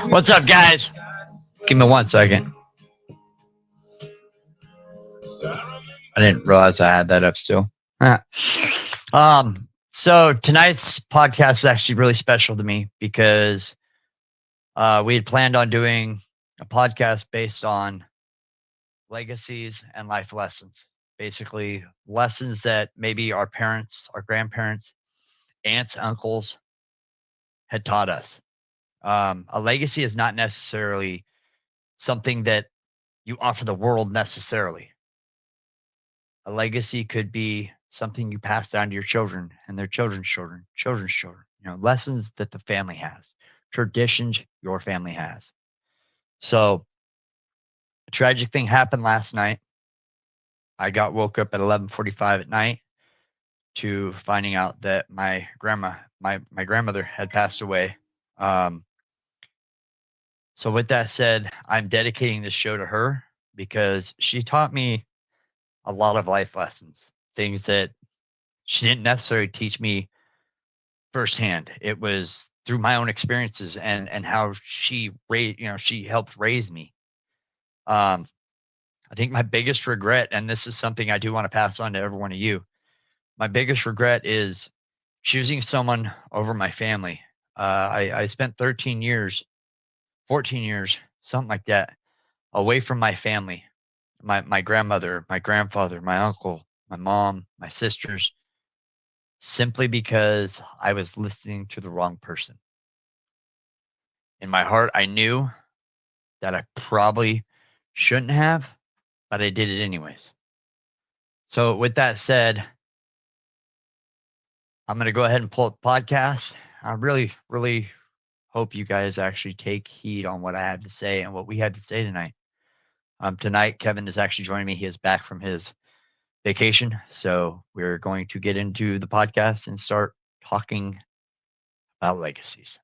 What's up, guys? Give me 1 second. I didn't realize I had that up still. So tonight's podcast is actually really special to me because we had planned on doing a podcast based on legacies and life lessons. Basically, lessons that maybe our parents, our grandparents, aunts, uncles had taught us. A legacy is not necessarily something that you offer the world necessarily. A legacy could be something you pass down to your children and their children's children, children's children. Lessons that the family has, traditions your family has. So, a tragic thing happened last night. I got woke up at 11:45 at night to finding out that my grandmother had passed away. So with that said, I'm dedicating this show to her because she taught me a lot of life lessons, things that she didn't necessarily teach me firsthand. It was through my own experiences and how she she helped raise me. Um, I think my biggest regret, and this is something I do want to pass on to every one of you, my biggest regret is choosing someone over my family. I spent 13 years, 14 years, something like that, away from my family, my grandmother, my grandfather, my uncle, my mom, my sisters, simply because I was listening to the wrong person. In my heart, I knew that I probably shouldn't have, but I did it anyways. So, with that said, I'm going to go ahead and pull up the podcast. I really, really hope you guys actually take heed on what I had to say and what we had to say tonight. Tonight, Kevin is actually joining me. He is back from his vacation. So, we're going to get into the podcast and start talking about legacies.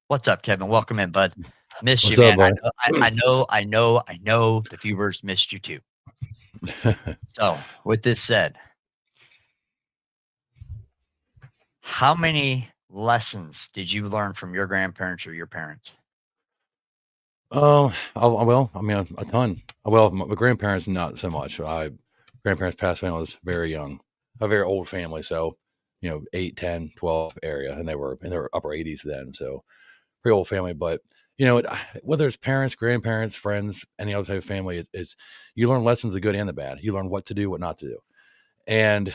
What's up, Kevin? Welcome in, bud. Missed What's you, up, man. bud? I know the viewers missed you too. So, with this said, how many lessons did you learn from your grandparents or your parents? Well, I mean, a ton. Well, my grandparents, not so much. Grandparents passed away when I was very young, a very old family. So, 8, 10, 12 area, and they were in their upper 80s then. So, pretty old family. But, whether it's parents, grandparents, friends, any other type of family, it's you learn lessons, the good and the bad. You learn what to do, what not to do. And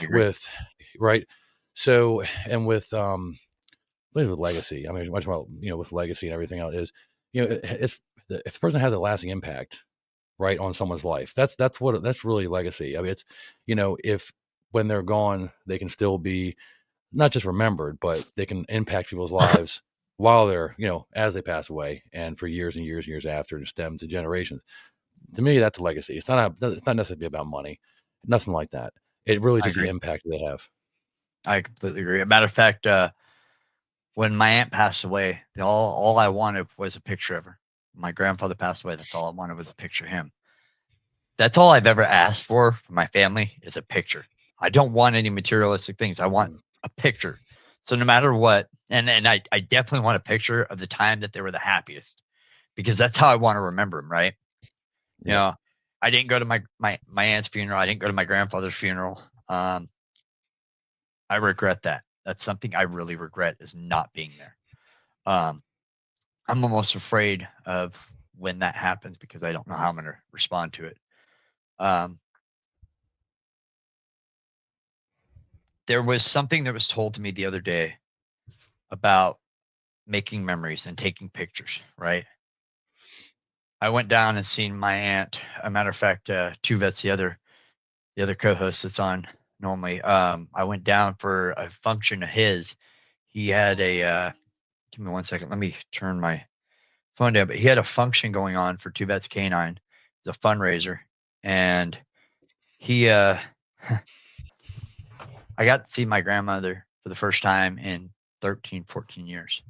right. So, and with, with legacy, I mean, much more, with legacy and everything else is, it's if the person has a lasting impact, right, on someone's life, that's really legacy. I mean, it's, if when they're gone, they can still be not just remembered, but they can impact people's lives while they're, as they pass away and for years and years and years after and stem to generations. To me, that's a legacy. It's not necessarily about money, nothing like that. It really just the impact they have. I completely agree. As a matter of fact, when my aunt passed away, all I wanted was a picture of her. My grandfather passed away. That's all I wanted was a picture of him. That's all I've ever asked for my family is a picture. I don't want any materialistic things. I want a picture. So no matter what, and I definitely want a picture of the time that they were the happiest, because that's how I want to remember them, right? Yeah. I didn't go to my aunt's funeral. I didn't go to my grandfather's funeral. I regret that. That's something I really regret is not being there. I'm almost afraid of when that happens because I don't know how I'm going to respond to it. There was something that was told to me the other day about making memories and taking pictures, right? I went down and seen my aunt. A matter of fact, Two Vets, the other co-host that's on normally. I went down for a function of his. he had a give me 1 second. Let me turn my phone down. But he had a function going on for Two Vets Canine. It's a fundraiser, and he I got to see my grandmother for the first time in 13, 14 years.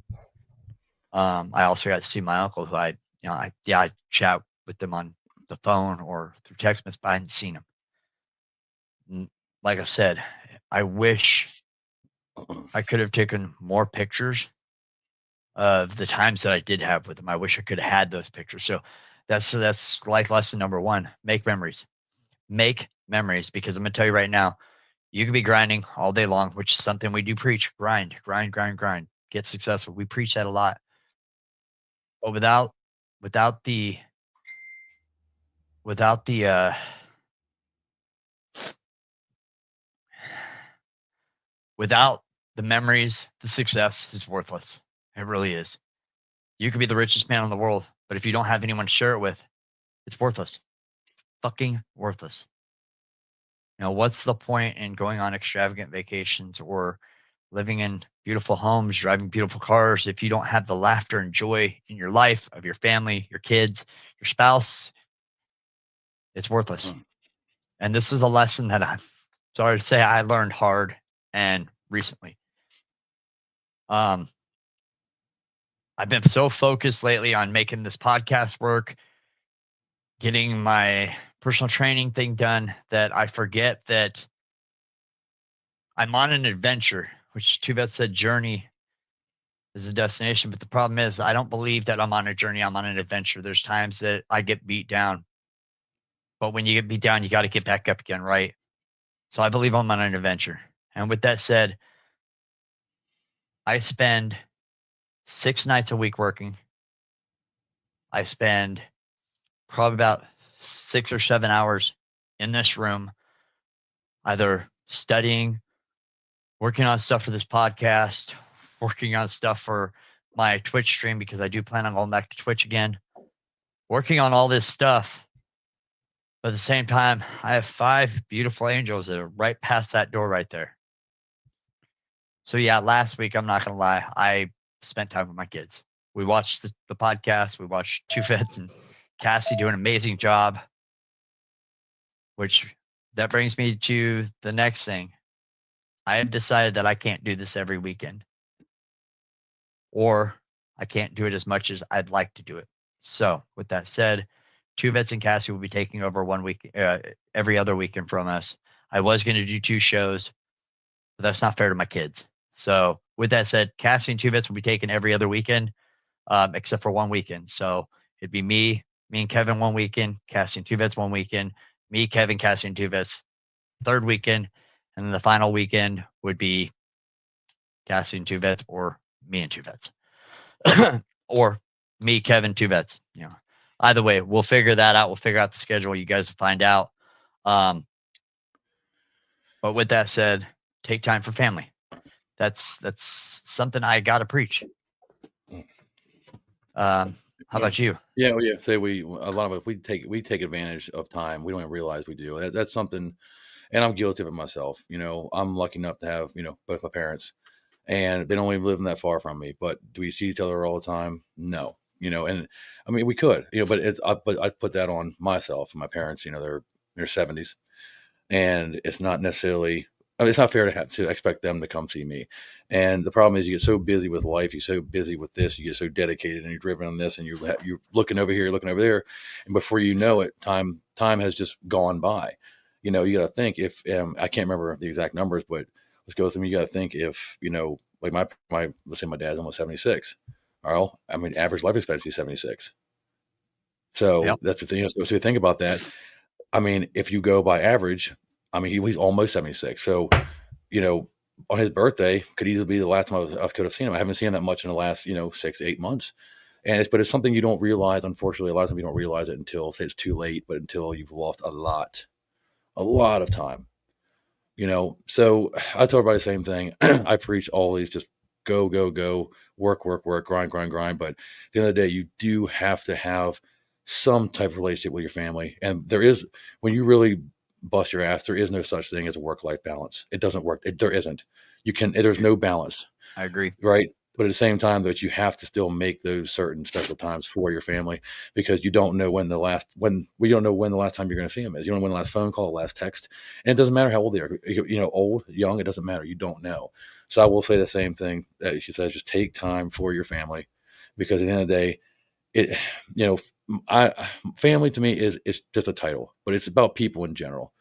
I also got to see my uncle, who I chat with them on the phone or through text message, but I hadn't seen him. Like I said, I wish I could have taken more pictures of the times that I did have with him. I wish I could have had those pictures. So that's life lesson number one: make memories. Make memories, because I'm gonna tell you right now, you could be grinding all day long, which is something we do preach. Grind, grind, grind, grind. Get successful. We preach that a lot. But without the without the without the memories, the success is worthless. It really is. You could be the richest man in the world, but if you don't have anyone to share it with, it's worthless. It's fucking worthless. You know, what's the point in going on extravagant vacations or living in beautiful homes, driving beautiful cars, if you don't have the laughter and joy in your life, of your family, your kids, your spouse? It's worthless. And this is a lesson that I'm sorry to say I learned hard and recently. I've been so focused lately on making this podcast work, getting my personal training thing done, that I forget that I'm on an adventure, which Two Vets said journey is a destination. But the problem is, I don't believe that I'm on a journey. I'm on an adventure. There's times that I get beat down, but when you get beat down, you got to get back up again, right? So I believe I'm on an adventure. And with that said, I spend 6 nights a week working. I spend probably about 6 or 7 hours in this room, either studying, working on stuff for this podcast, working on stuff for my Twitch stream, because I do plan on going back to Twitch again, working on all this stuff. But at the same time, I have 5 beautiful angels that are right past that door right there. So yeah, last week, I'm not going to lie, I spent time with my kids. We watched the podcast. We watched Two Vets and Cassie do an amazing job, which that brings me to the next thing. I have decided that I can't do this every weekend, or I can't do it as much as I'd like to do it. So with that said, Two Vets and Cassie will be taking over 1 week, every other weekend from us. I was going to do 2 shows, but that's not fair to my kids. So with that said, Cassie and Two Vets will be taken every other weekend, except for 1 weekend. So it'd be me and Kevin 1 weekend, Cassie and Two Vets 1 weekend, me, Kevin, Cassie and Two Vets 3rd weekend, and then the final weekend would be Cassie and Two Vets, or me and Two Vets, or me, Kevin, Two Vets. You know, either way, we'll figure that out. We'll figure out the schedule. You guys will find out. But with that said, take time for family. That's something I gotta preach. How about you? Yeah, well, yeah. Say a lot of us we take advantage of time. We don't even realize we do. That's something, and I'm guilty of it myself. You know, I'm lucky enough to have both my parents, and they don't even live that far from me. But do we see each other all the time? No. And I mean we could, but I put that on myself and my parents. They're in their 70s, and it's not necessarily. I mean, it's not fair to have to expect them to come see me. And the problem is, you get so busy with life, you're so busy with this, you get so dedicated, and you're driven on this, and you're looking over here, you're looking over there, and before you know it, time has just gone by. You got to think if I can't remember the exact numbers, but let's go through them. You got to think if like my let's say my dad's almost 76. All right, I mean average life expectancy is 76. So Yep. that's the thing. So you think about that. I mean, if you go by average, I mean, he's almost 76. So, on his birthday could easily be the last time I could have seen him. I haven't seen him that much in the last, 6 to 8 months. But it's something you don't realize. Unfortunately, a lot of times you don't realize it until, say, it's too late, but until you've lost a lot of time, So I tell everybody the same thing. I preach always just go, go, go, work, work, work, grind, grind, grind. But at the end of the day, you do have to have some type of relationship with your family. And there is, when you really bust your ass, there is no such thing as a work-life balance. It doesn't work. There isn't. There's no balance. I agree. right? But at the same time, that you have to still make those certain special times for your family, because you don't know when we don't know when the last time you're going to see them is. You don't know when the last phone call, the last text, and it doesn't matter how old they are. Old, young, it doesn't matter. You don't know. So I will say the same thing that she says: just take time for your family, because at the end of the day, it you know I family to me is just a title, but it's about people in general,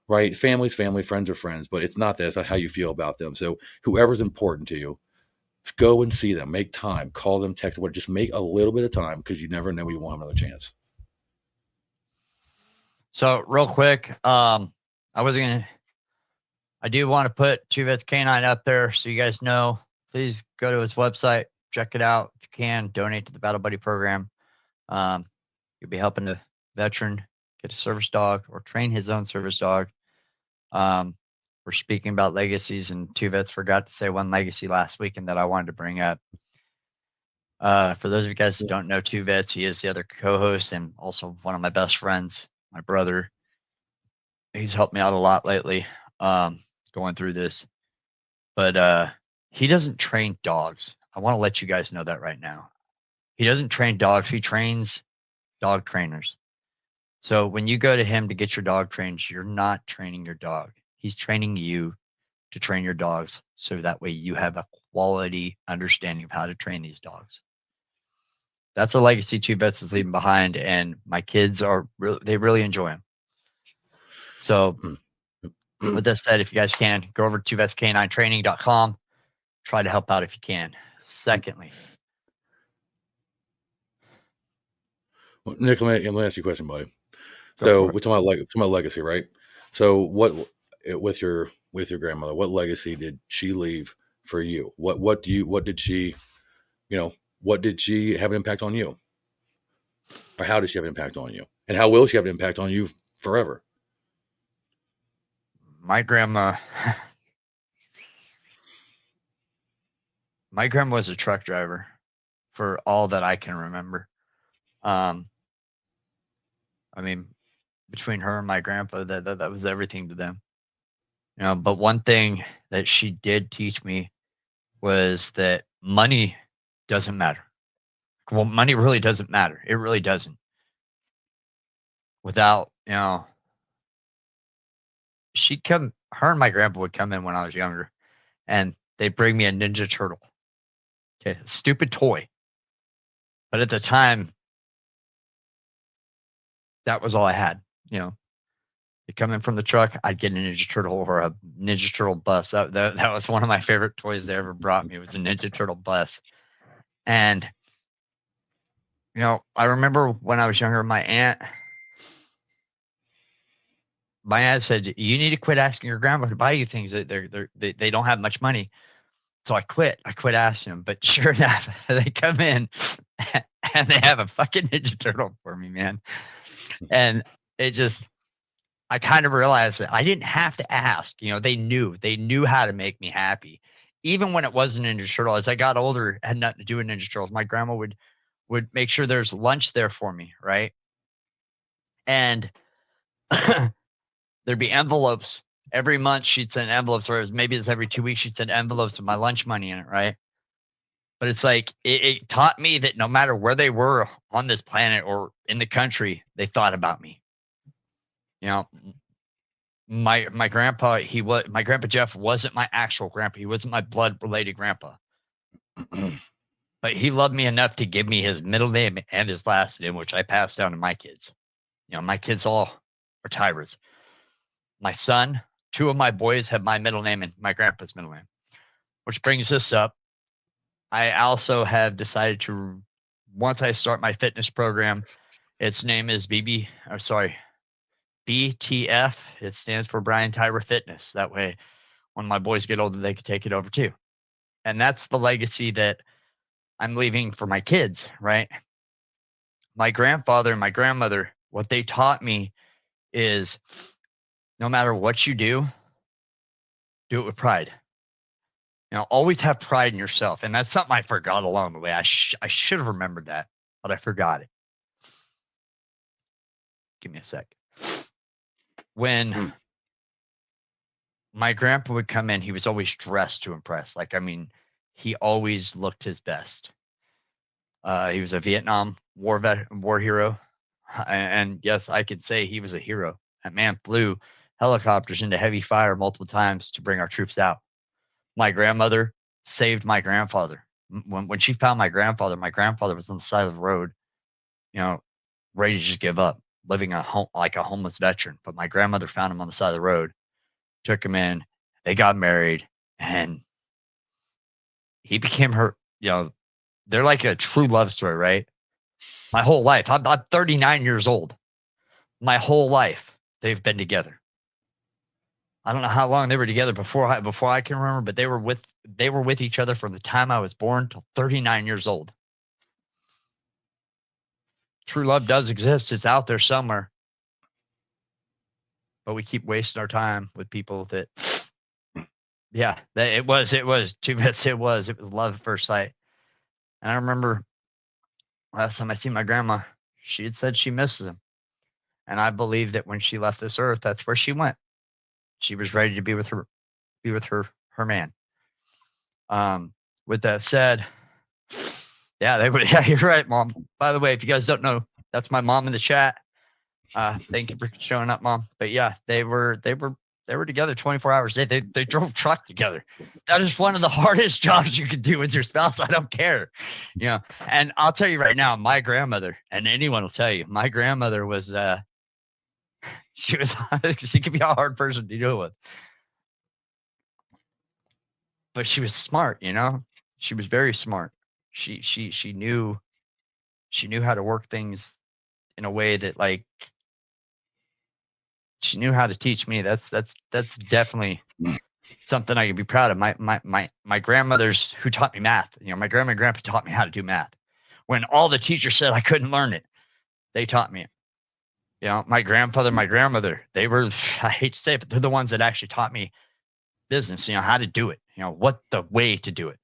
right? Family's family, friends are friends, but it's not that. It's about how you feel about them. So whoever's important to you, go and see them, make time, call them, text them, just make a little bit of time, because you never know when you want another chance. So real quick, I do want to put Two Vets Canine up there so you guys know. Please go to his website, check it out if you can. Donate to the Battle Buddy program. You'll be helping a veteran get a service dog or train his own service dog. We're speaking about legacies, and Two Vets forgot to say one legacy last week, and that I wanted to bring up. For those of you guys that don't know Two Vets, he is the other co-host and also one of my best friends, my brother. He's helped me out a lot lately, going through this. But he doesn't train dogs. I want to let you guys know that right now. He doesn't train dogs. He trains dog trainers. So when you go to him to get your dog trained, you're not training your dog. He's training you to train your dogs, so that way you have a quality understanding of how to train these dogs. That's a legacy Two Vets is leaving behind, and my kids they really enjoy him. So with that said, if you guys can, go over to TwoVetsCanineTraining.com. Try to help out if you can. Secondly, Well, Nick, let me ask you a question, buddy. So we're talking about legacy, right? So what with your grandmother, what legacy did she leave for you? What did she have an impact on you? Or how did she have an impact on you? And how will she have an impact on you forever? my grandma was a truck driver for all that I can remember. I mean, between her and my grandpa, that was everything to them. But one thing that she did teach me was that money doesn't matter. Well, money really doesn't matter. It really doesn't. Without, her and my grandpa would come in when I was younger, and they'd bring me a Ninja Turtle. Okay, stupid toy. But at the time, that was all I had. You come in from the truck, I'd get a Ninja Turtle or a Ninja Turtle bus. That was one of my favorite toys they ever brought me, was a Ninja Turtle bus. And I remember when I was younger, my aunt said, "You need to quit asking your grandma to buy you things. They don't have much money." So I quit. I quit asking them. But sure enough, they come in and they have a fucking Ninja Turtle for me, man. And I kind of realized that I didn't have to ask. They knew how to make me happy. Even when it wasn't Ninja Turtle, as I got older, it had nothing to do with Ninja Turtles. My grandma would make sure there's lunch there for me, right? And there'd be envelopes. Every month she'd send envelopes, or maybe it's every 2 weeks she'd send envelopes with my lunch money in it, right? But it's like it taught me that no matter where they were on this planet or in the country, they thought about me. My grandpa, my grandpa Jeff wasn't my actual grandpa. He wasn't my blood related grandpa. But he loved me enough to give me his middle name and his last name, which I passed down to my kids. My kids all are Tyras. My son, 2 of my boys have my middle name and my grandpa's middle name, which brings this up. I also have decided to, once I start my fitness program, its name is BTF. It stands for Brian Tyra Fitness. That way, when my boys get older, they can take it over too. And that's the legacy that I'm leaving for my kids, right? My grandfather and my grandmother, what they taught me is no matter what you do it with pride. Always have pride in yourself. And that's something I forgot along the way. I should have remembered that, but I forgot it. Give me a sec. When my grandpa would come in, he was always dressed to impress. he always looked his best. He was a Vietnam war hero, and yes, I could say he was a hero. That man flew helicopters into heavy fire multiple times to bring our troops out. My grandmother saved my grandfather. When she found my grandfather was on the side of the road, you know, ready to just give up, living like a homeless veteran. But my grandmother found him on the side of the road, took him in, they got married, and he became her, they're like a true love story, right? My whole life. I'm 39 years old. My whole life they've been together. I don't know how long they were together before I can remember, but they were with each other from the time I was born till 39 years old. True love does exist. It's out there somewhere. But we keep wasting our time with people that it was two bits. It was love at first sight. And I remember last time I seen my grandma, she had said she misses him. And I believe that when she left this earth, that's where she went. She was ready to be with her man. With that said, yeah, you're right, Mom. By the way, if you guys don't know, that's my mom in the chat. Thank you for showing up, Mom. But yeah, they were together 24 hours a day. They drove truck together. That is one of the hardest jobs you can do with your spouse. I don't care. And I'll tell you right now, my grandmother, and anyone will tell you, my grandmother was she could be a hard person to deal with. But she was smart, She was very smart. She knew how to work things in a way that, like, she knew how to teach me. That's definitely something I can be proud of. My grandmothers who taught me math. My grandma and grandpa taught me how to do math. When all the teachers said I couldn't learn it, they taught me it. My grandfather, my grandmother, they were, I hate to say it, but they're the ones that actually taught me business, how to do it, what the way to do it.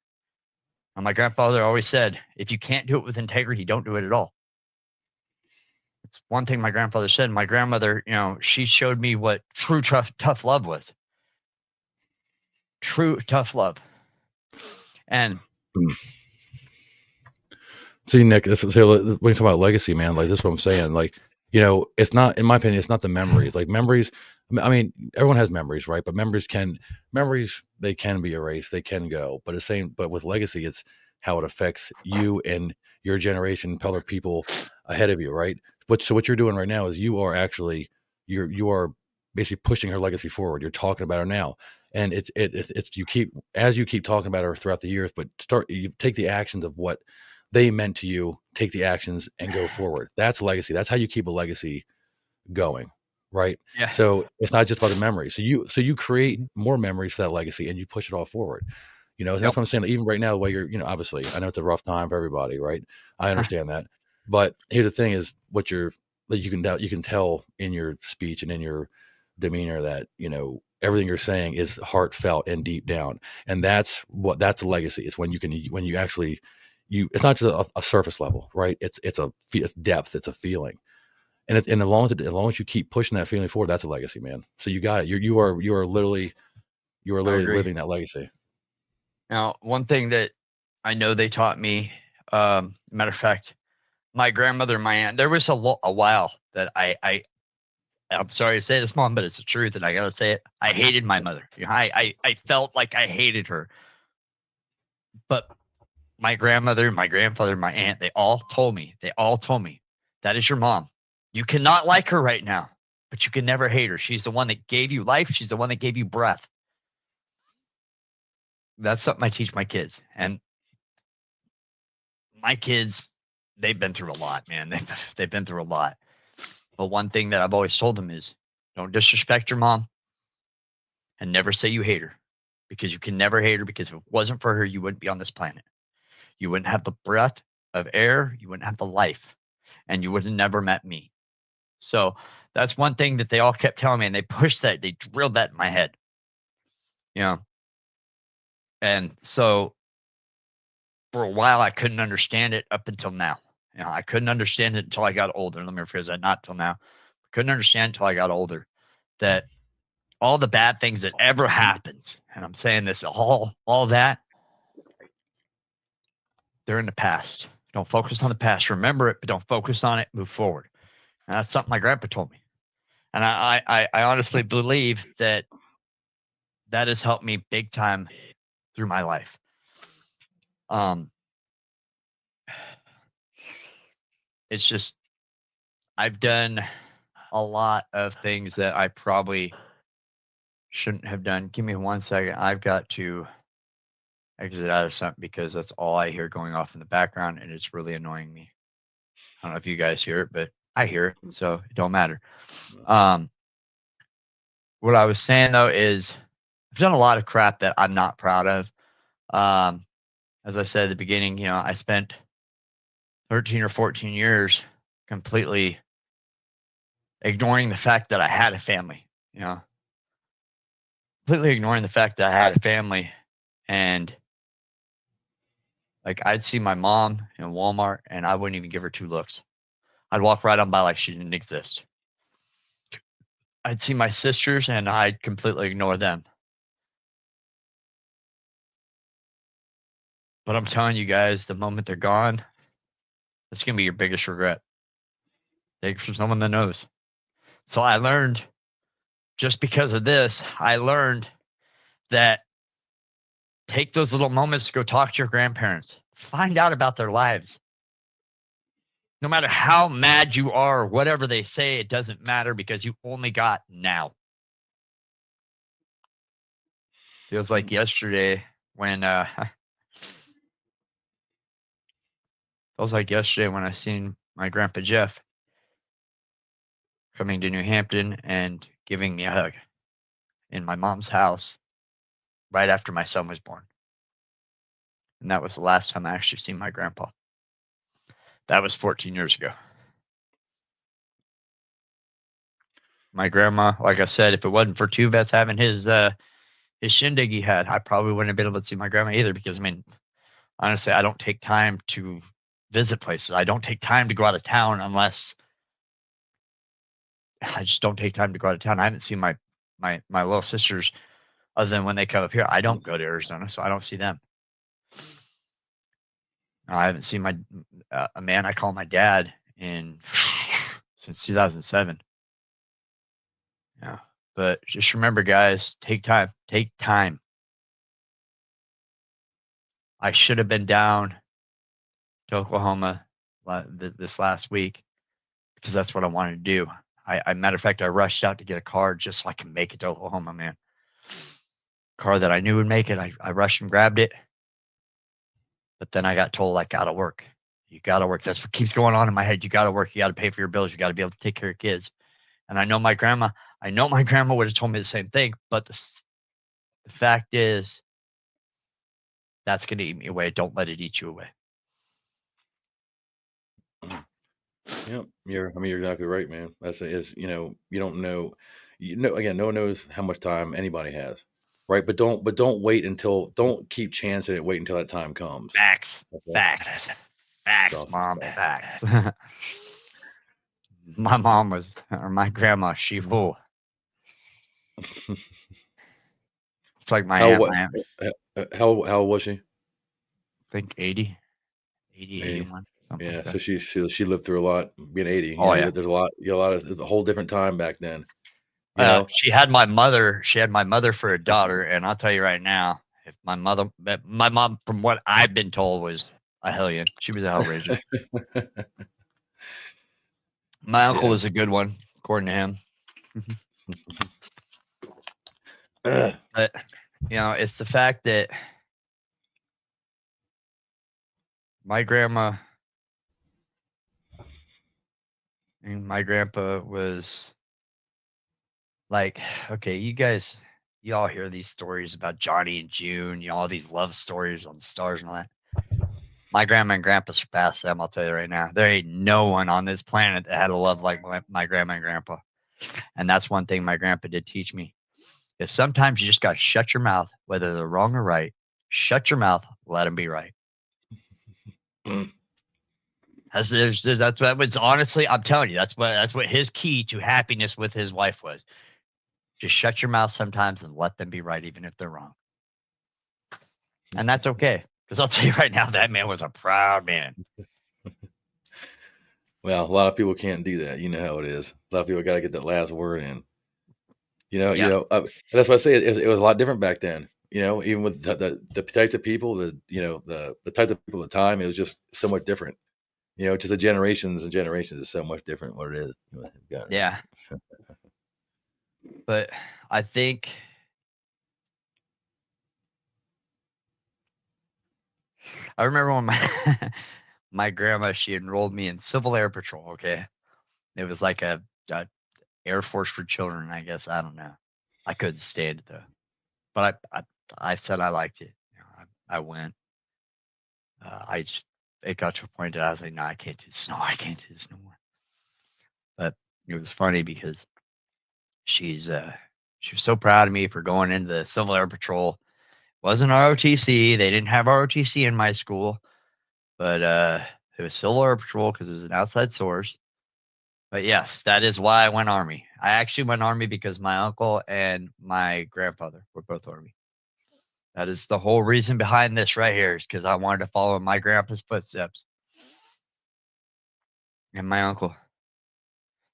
And my grandfather always said, if you can't do it with integrity, don't do it at all. It's one thing my grandfather said. My grandmother, she showed me what true tough love was. True tough love. And see, Nick, when you talk about legacy, man, like, this is what I'm saying. Like, it's not, in my opinion, it's not the memories. Like, memories, I mean, everyone has memories, right? But memories, they can be erased, they can go. But with legacy, it's how it affects you and your generation, other people ahead of you, right? So what you're doing right now is you are basically pushing her legacy forward. You're talking about her now, and it's you keep talking about her throughout the years, but you take the actions of what they meant to you, take the actions and go forward. That's legacy. That's how you keep a legacy going, right? Yeah. So it's not just about the memories. So you create more memories for that legacy and you push it all forward. That's what I'm saying. Even right now, the way you're, obviously, I know it's a rough time for everybody, right? I understand that. But here's the thing: is you can tell in your speech and in your demeanor that everything you're saying is heartfelt and deep down, and that's a legacy. It's when you actually it's not just a surface level, right? It's depth. It's a feeling, and as long as you keep pushing that feeling forward, that's a legacy, man. So you got it. You are literally living that legacy. Now, one thing that I know they taught me, matter of fact, my grandmother, my aunt, there was a while that I'm sorry to say this, Mom, but it's the truth, and I gotta say it. I hated my mother. I felt like I hated her. But my grandmother, my grandfather, my aunt, they all told me, that is your mom. You cannot like her right now, but you can never hate her. She's the one that gave you life. She's the one that gave you breath. That's something I teach my kids. And my kids, they've been through a lot, man. They've been through a lot. But one thing that I've always told them is, don't disrespect your mom and never say you hate her, because you can never hate her, because if it wasn't for her, you wouldn't be on this planet. You wouldn't have the breath of air. You wouldn't have the life, and you would have never met me. So that's one thing that they all kept telling me, and they pushed that. They drilled that in my head, And so for a while, I couldn't understand it up until now. I couldn't understand it until I got older. Let me rephrase that. Not till now. I couldn't understand until I got older that all the bad things that ever happens, and I'm saying this, all that, they're in the past. Don't focus on the past. Remember it, but don't focus on it. Move forward. And that's something my grandpa told me. And I honestly believe that has helped me big time through my life. It's just, I've done a lot of things that I probably shouldn't have done. Give me 1 second. I've got to exit out of something because that's all I hear going off in the background, and it's really annoying me. I don't know if you guys hear it, but I hear it, so it don't matter. What I was saying though is I've done a lot of crap that I'm not proud of. As I said at the beginning, I spent 13 or 14 years completely ignoring the fact that I had a family, completely ignoring the fact that I had a family. And like, I'd see my mom in Walmart and I wouldn't even give her 2 looks. I'd walk right on by like she didn't exist. I'd see my sisters and I'd completely ignore them. But I'm telling you guys, the moment they're gone, it's going to be your biggest regret. Take it from someone that knows. So I learned, just because of this, I learned that take those little moments to go talk to your grandparents. Find out about their lives. No matter how mad you are, whatever they say, it doesn't matter because you only got now. Feels like yesterday when I seen my grandpa Jeff coming to New Hampton and giving me a hug in my mom's house right after my son was born. And that was the last time I actually seen my grandpa. That was 14 years ago. My grandma, like I said, if it wasn't for 2 vets having his shindig he had, I probably wouldn't have been able to see my grandma either because, honestly, I don't take time to visit places. I don't take time to go out of town unless I just don't take time to go out of town. I haven't seen my little sisters other than when they come up here. I don't go to Arizona, so I don't see them. I haven't seen a man I call my dad since 2007. Yeah. But just remember, guys, take time. Take time. I should have been down to Oklahoma this last week because that's what I wanted to do. Matter of fact, I rushed out to get a car just so I can make it to Oklahoma, man. Car that I knew would make it. I rushed and grabbed it. But then I got told I gotta work. You gotta work. That's what keeps going on in my head. You gotta work. You gotta pay for your bills. You gotta be able to take care of kids. And I know my grandma would have told me the same thing. But the fact is, that's gonna eat me away. Don't let it eat you away. Yep, you're exactly right, man. That's it. Is you don't know, again, no one knows how much time anybody has, right? But don't keep chancing it. Wait until that time comes. Facts, So, mom, facts. My mom my grandma, she fool. It's like my aunt. How old was she? I think 80, 81. Yeah, like so she lived through a lot. Being 80, Oh, yeah. there's a lot of a whole different time back then. She had my mother. She had my mother for a daughter, and I'll tell you right now, if my mom, from what I've been told, was a hellion. She was a hellraiser. My uncle was a good one, according to him. But it's the fact that my grandma and my grandpa was like, okay, you all hear these stories about Johnny and June, all these love stories on the stars and all that. My grandma and grandpa surpassed them, I'll tell you right now. There ain't no one on this planet that had a love like my grandma and grandpa. And that's one thing my grandpa did teach me. If sometimes you just got to shut your mouth, whether they're wrong or right, shut your mouth, let them be right. That's honestly, I'm telling you, that's what his key to happiness with his wife was. Just shut your mouth sometimes and let them be right, even if they're wrong. And that's okay, Because I'll tell you right now, that man was a proud man. Well, a lot of people can't do that. You know how it is. A lot of people got to get that last word in. Yeah. That's why I say it was a lot different back then. Even with the types of people, the types of people at the time, it was just somewhat different. Just the generations and generations is so much different what it is. Yeah. But I think I remember when my grandma, she enrolled me in Civil Air Patrol. Okay. It was like a Air Force for children, I guess. I don't know. I couldn't stand it though. But I said I liked it. I went. It got to a point that I was like, no, I can't do this. No, I can't do this no more. But it was funny because she was so proud of me for going into the Civil Air Patrol. Wasn't ROTC. They didn't have ROTC in my school, but it was Civil Air Patrol because it was an outside source. But yes, that is why I went Army. I actually went Army because my uncle and my grandfather were both Army. That is the whole reason behind this right here, is because I wanted to follow my grandpa's footsteps. And my uncle.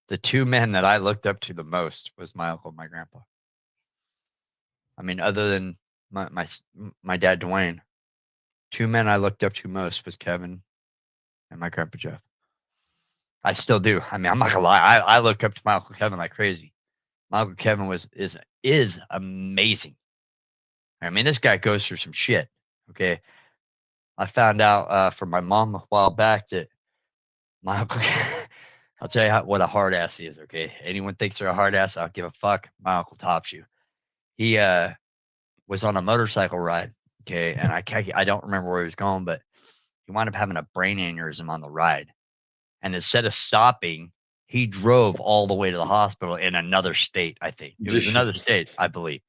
The two men that I looked up to the most was my uncle and my grandpa. I mean, other than my dad, Dwayne, two men I looked up to most was Kevin and my grandpa Jeff. I still do. I mean, I'm not gonna lie. I look up to my uncle Kevin like crazy. My uncle Kevin is amazing. I mean, this guy goes through some shit. Okay, I found out from my mom a while back that my uncle. I'll tell you what a hard ass he is. Okay, anyone thinks they're a hard ass, I don't give a fuck. My uncle tops you. He was on a motorcycle ride. Okay, and I don't remember where he was going, but he wound up having a brain aneurysm on the ride. And instead of stopping, he drove all the way to the hospital in another state. I think it was another state, I believe.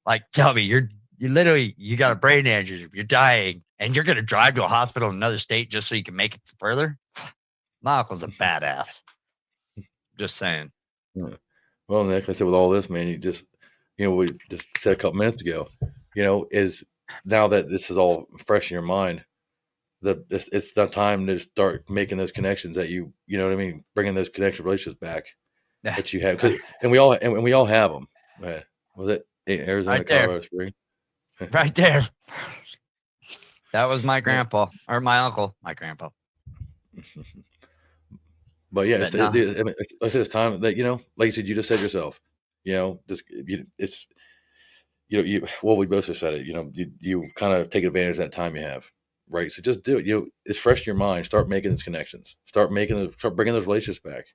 Like, tell me, you literally got a brain aneurysm, you're dying, and you're gonna drive to a hospital in another state just so you can make it further? My uncle's a badass. Just saying. Well, Nick, like I said, with all this, man, we just said a couple minutes ago, is now that this is all fresh in your mind, it's the time to start making those connections that you know what I mean, bringing those connection relationships back that you have, and we all have them. Was it Arizona, Right there. Colorado Springs? Right there. That was my grandpa or my uncle, my grandpa. But yeah, But no. I said it's time that like you said, you just said yourself, it's well, we both just said it. You kind of take advantage of that time you have, right? So just do it. It's fresh in your mind. Start making those connections. Start bringing those relationships back.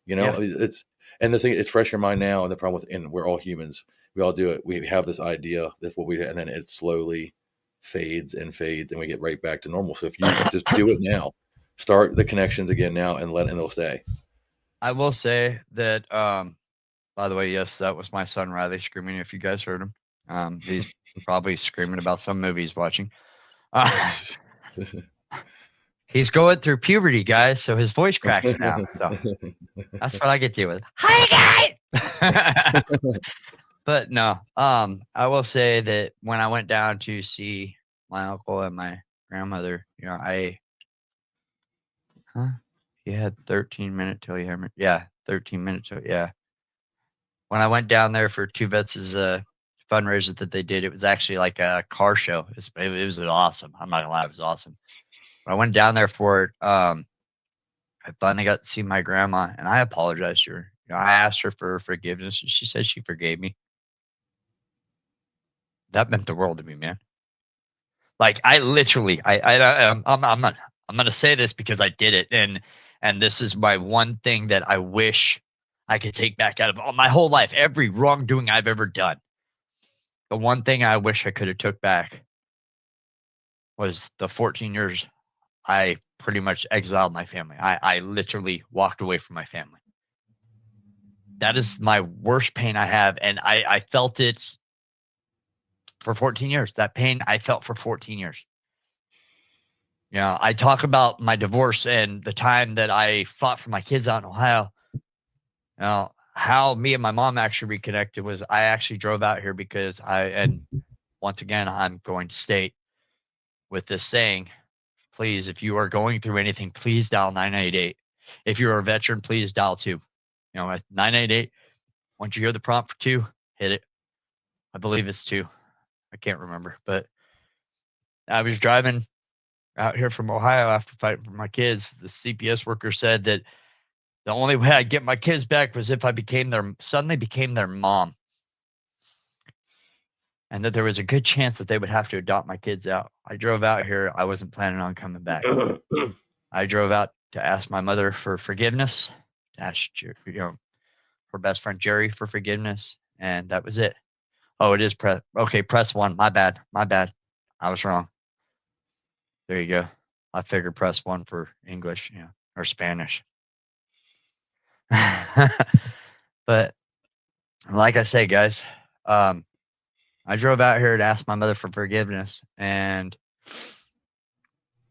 It's and the thing, it's fresh in your mind now. And the problem and we're all humans. We all do it. We have this idea. That's what we do, and then it slowly fades, and we get right back to normal. So if you just do it now, start the connections again now, and they'll stay. I will say that, by the way, yes, that was my son Riley screaming. If you guys heard him, he's probably screaming about some movie he's watching. He's going through puberty, guys, so his voice cracks now. So that's what I get to deal with. Hi, guys. But no, I will say that when I went down to see my uncle and my grandmother, he had 13 minutes till he had me. Yeah, 13 minutes. Yeah. When I went down there for Two Vets' fundraiser that they did, it was actually like a car show. It was awesome. I'm not gonna lie, it was awesome. When I went down there for it, I finally got to see my grandma, and I apologized to her. I asked her for forgiveness, and she said she forgave me. That meant the world to me, man. Like, I literally, I'm gonna say this because I did it, and this is my one thing that I wish I could take back out of my whole life, every wrongdoing I've ever done. The one thing I wish I could have took back was the 14 years I pretty much exiled my family. I literally walked away from my family. That is my worst pain I have, and I felt it for 14 years. That pain I felt for 14 years. I talk about my divorce and the time that I fought for my kids out in Ohio. How me and my mom actually reconnected was I actually drove out here because and once again, I'm going to state. with this saying, please, if you are going through anything, please dial 988. If you're a veteran, please dial 2. You know, at 988, once you hear the prompt for 2, hit it. I believe it's 2. I can't remember, but I was driving out here from Ohio after fighting for my kids. The CPS worker said that the only way I'd get my kids back was if I suddenly became their mom. And that there was a good chance that they would have to adopt my kids out. I drove out here. I wasn't planning on coming back. I drove out to ask my mother for forgiveness, to ask, her best friend Jerry for forgiveness, and that was it. Oh, it is press 1. My bad. I was wrong. There you go. I figured press 1 for English, or Spanish. But like I say, guys, I drove out here to ask my mother for forgiveness, and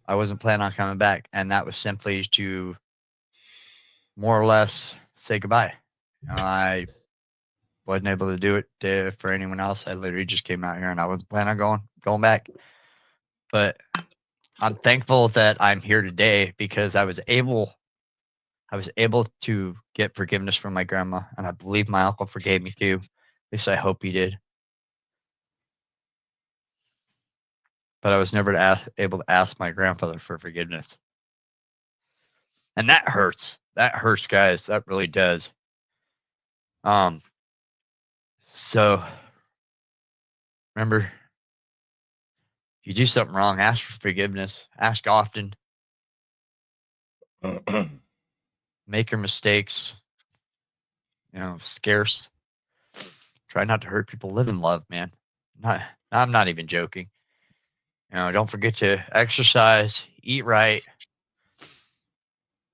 I wasn't planning on coming back. And that was simply to more or less say goodbye. I wasn't able to do it for anyone else. I literally just came out here, and I wasn't planning on going back. But I'm thankful that I'm here today because I was able to get forgiveness from my grandma, and I believe my uncle forgave me too. At least I hope he did. But I was never able to ask my grandfather for forgiveness. And that hurts. That hurts, guys. That really does. So remember, if you do something wrong, ask for forgiveness. Ask often. Make your mistakes, scarce. Try not to hurt people. Live in love, man. I'm not even joking. Don't forget to exercise, eat right.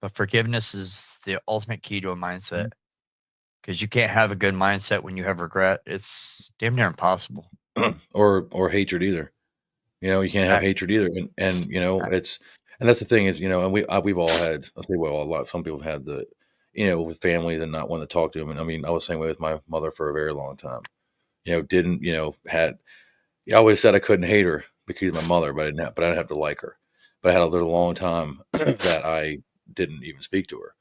But forgiveness is the ultimate key to a mindset, because you can't have a good mindset when you have regret. It's damn near impossible. or hatred either. You can't have hatred either, and it's, and that's the thing is, and we've all had, I'll say, well, a lot. Some people have had the, with families and not wanting to talk to them. And I mean, I was the same way with my mother for a very long time. Didn't had. I always said I couldn't hate her because of my mother, but I didn't have to like her. But I had a little long time that I didn't even speak to her.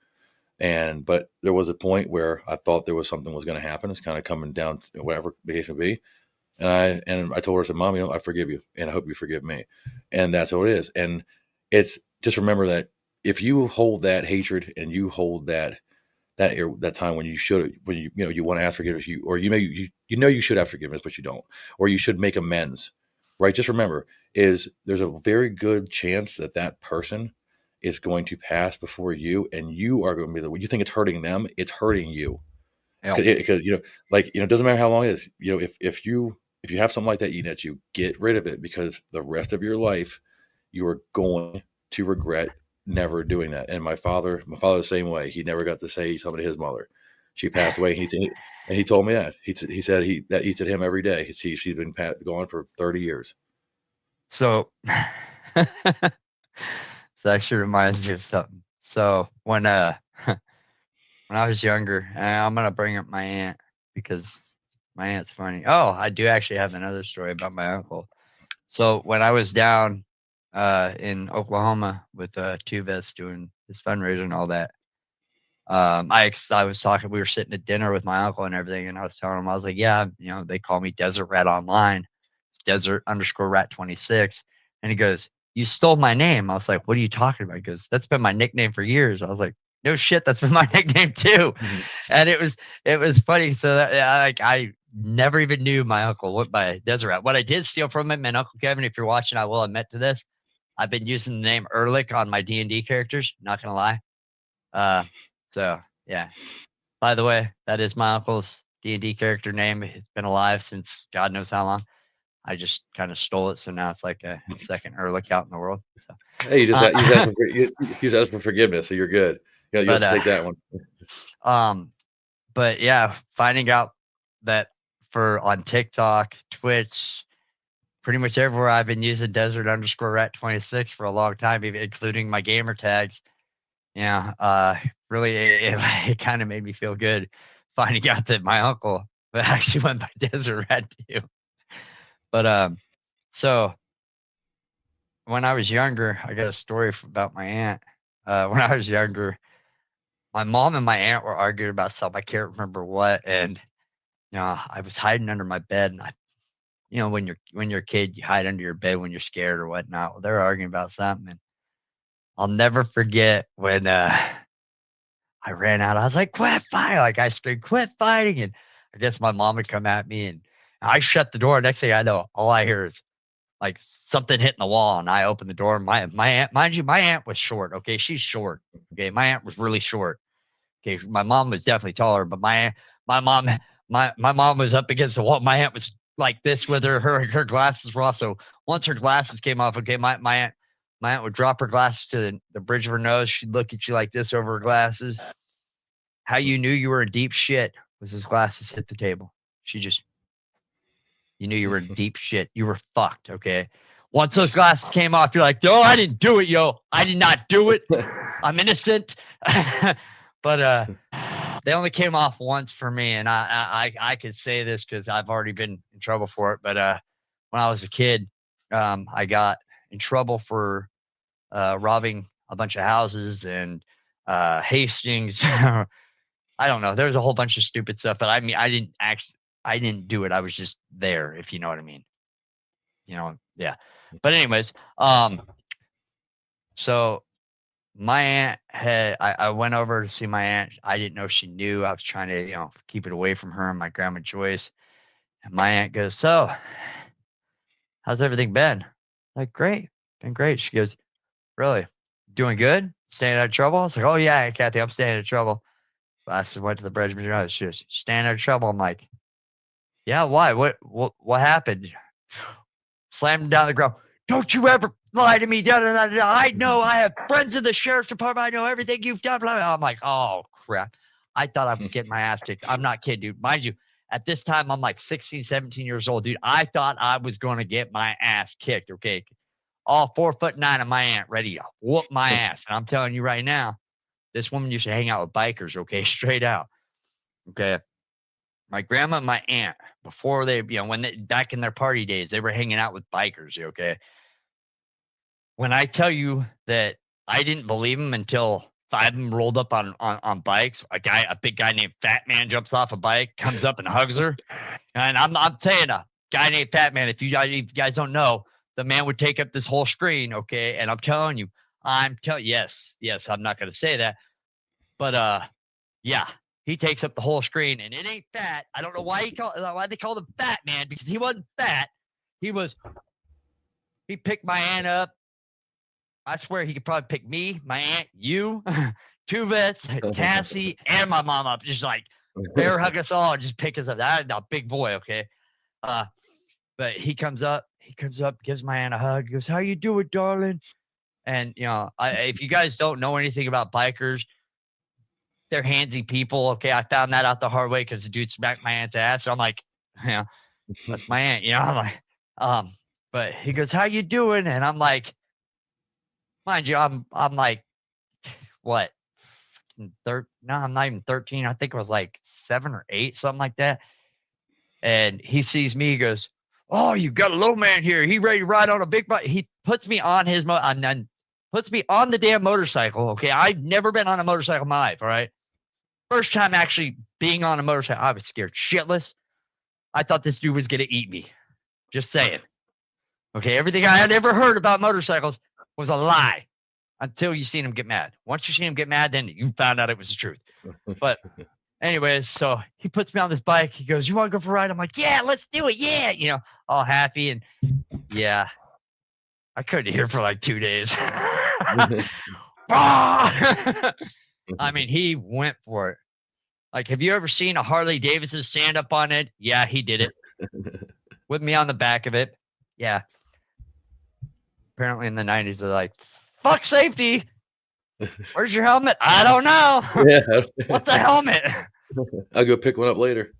But there was a point where I thought there was something was going to happen. It's kind of coming down, whatever the case may be. And I told her, I said, Mom, I forgive you, and I hope you forgive me. And that's what it is. And it's just, remember that if you hold that hatred and you hold that time when you you want to ask forgiveness, you should have forgiveness, but you don't, or you should make amends, right? Just remember, there's a very good chance that person is going to pass before you, and you are going to be you think it's hurting them, it's hurting you. Because it doesn't matter how long it is. If you have something like that eating at you, get rid of it, because the rest of your life you are going to regret never doing that. And my father the same way. He never got to say something to his mother. She passed away. And he told me that. He said that eats at him every day. She's been gone for 30 years. So, this actually reminds me of something. So when I was younger, and I'm gonna bring up my aunt because my aunt's funny. Oh, I do actually have another story about my uncle. So when I was down in Oklahoma with Two Vets doing his fundraiser and all that, I was talking. We were sitting at dinner with my uncle and everything, and I was telling him, I was like, yeah, they call me Desert Rat online. It's Desert_Rat26, and he goes, you stole my name. I was like, what are you talking about? He goes, that's been my nickname for years. I was like, no shit, that's been my nickname too. Mm-hmm. And it was funny. So that, I never even knew my uncle went by Desert Rat. What I did steal from him, and Uncle Kevin, if you're watching, I will admit to this. I've been using the name Ehrlich on my D&D characters. Not gonna lie. So yeah. By the way, that is my uncle's D&D character name. It's been alive since God knows how long. I just kind of stole it, so now it's like a second Ehrlich out in the world. So, hey, you just asked for forgiveness, so you're good. Yeah, you have to take that one. But yeah, finding out that on TikTok, Twitch, pretty much everywhere, I've been using Desert_Rat26 for a long time, even including my gamer tags. Really, it kind of made me feel good finding out that my uncle actually went by Desert Rat too. But so when I was younger, I got a story about my aunt. When I was younger, my mom and my aunt were arguing about something. I can't remember what, and I was hiding under my bed, and when you're a kid, you hide under your bed when you're scared or whatnot. Well, they're arguing about something, and I'll never forget when I ran out. I was like, "Quit fighting!" Like I screamed, "Quit fighting!" And I guess my mom would come at me, and I shut the door. Next thing I know, all I hear is like something hitting the wall, and I open the door. My aunt, mind you, my aunt was short. Okay, she's short. Okay, my aunt was really short. Okay, my mom was definitely taller, but my mom my mom was up against the wall. My aunt was like this with her glasses were off. So once her glasses came off, okay, my aunt would drop her glasses to the bridge of her nose. She'd look at you like this over her glasses. How you knew you were in deep shit was his glasses hit the table. You knew you were in deep shit. You were fucked, okay? Once those glasses came off, you're like, yo, I didn't do it, yo. I did not do it. I'm innocent. But they only came off once for me, and I could say this because I've already been in trouble for it. But when I was a kid, I got in trouble for robbing a bunch of houses and Hastings. I don't know. There was a whole bunch of stupid stuff, but I mean, I didn't do it. I was just there, if you know what I mean. Yeah. But anyways, so my aunt I went over to see my aunt. I didn't know she knew. I was trying to, keep it away from her and my grandma Joyce. And my aunt goes, "So, how's everything been?" Like, "Great. Been great." She goes, "Really? Doing good? Staying out of trouble?" I was like, "Oh yeah, Kathy, I'm staying out of trouble." I went to the bridge. She goes, "Staying out of trouble?" I'm like, "Yeah, why? What happened?" Slammed him down the ground. "Don't you ever lie to me. Da, da, da, da. I know. I have friends in the sheriff's department. I know everything you've done." Blah, blah. I'm like, "Oh, crap." I thought I was getting my ass kicked. I'm not kidding, dude. Mind you, at this time, I'm like 16, 17 years old, dude. I thought I was going to get my ass kicked, okay? All 4'9" of my aunt ready to whoop my ass. And I'm telling you right now, this woman used to hang out with bikers, okay? Straight out, okay? My grandma and my aunt, before they, back in their party days, they were hanging out with bikers, okay? When I tell you that I didn't believe them until five of them rolled up on bikes, a big guy named Fat Man jumps off a bike, comes up and hugs her. And I'm saying a guy named Fat Man, if you guys don't know, the man would take up this whole screen, okay? And I'm telling you, yes, I'm not going to say that. But yeah, he takes up the whole screen, and it ain't fat. I don't know why they called him Fat Man, because he wasn't fat. He picked my aunt up. I swear he could probably pick me, my aunt, you, two vets, Cassie, and my mom up. Just like bear hug us all and just pick us up. That's a big boy, okay? But he comes up, gives my aunt a hug, goes, "How you doing, darling?" And if you guys don't know anything about bikers, they're handsy people. Okay, I found that out the hard way because the dude smacked my aunt's ass. So I'm like, that's my aunt. I'm like, but he goes, "How you doing?" And I'm like, mind you, I'm like, what? No, I'm not even 13. I think it was like 7 or 8, something like that. And he sees me, he goes, "Oh, you got a little man here. He ready to ride on a big bike." He puts me on his and then puts me on the damn motorcycle. Okay, I've never been on a motorcycle in my life. All right, first time actually being on a motorcycle. I was scared shitless. I thought this dude was gonna eat me. Just saying. Okay, everything I had ever heard about motorcycles was a lie until you seen him get mad. Once you seen him get mad, then you found out it was the truth. But anyways, so he puts me on this bike. He goes, "You want to go for a ride?" I'm like, "Yeah, let's do it. Yeah." All happy. And yeah, I couldn't hear for like 2 days. I mean, he went for it. Like, have you ever seen a Harley Davidson stand up on it? Yeah, he did it. With me on the back of it. Yeah. Apparently in the 90s, they're like, "Fuck safety. Where's your helmet?" "I don't know." Yeah. "What's a helmet?" I'll go pick one up later.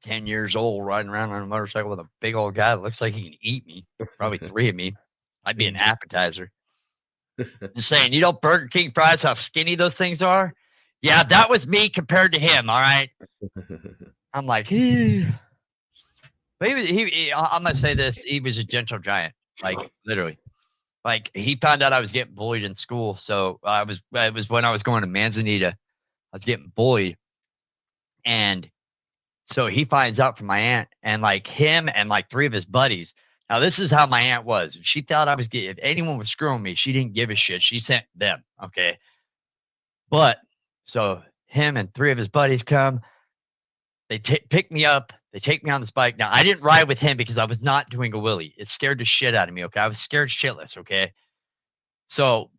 10 years old, riding around on a motorcycle with a big old guy that looks like he can eat me. Probably 3 of me. I'd be an appetizer. Just saying, Burger King fries, how skinny those things are? Yeah, that was me compared to him, all right? I'm like, but But I'm gonna say this: he was a gentle giant, like literally. Like he found out I was getting bullied in school, so It was when I was going to Manzanita. I was getting bullied, and so he finds out from my aunt and like him and like three of his buddies. Now this is how my aunt was. If she thought I was getting, if anyone was screwing me, she didn't give a shit. She sent them. Okay, but so him and three of his buddies come. They pick me up. They take me on this bike. Now I didn't ride with him because I was not doing a wheelie. It scared the shit out of me. Okay, I was scared shitless. Okay, so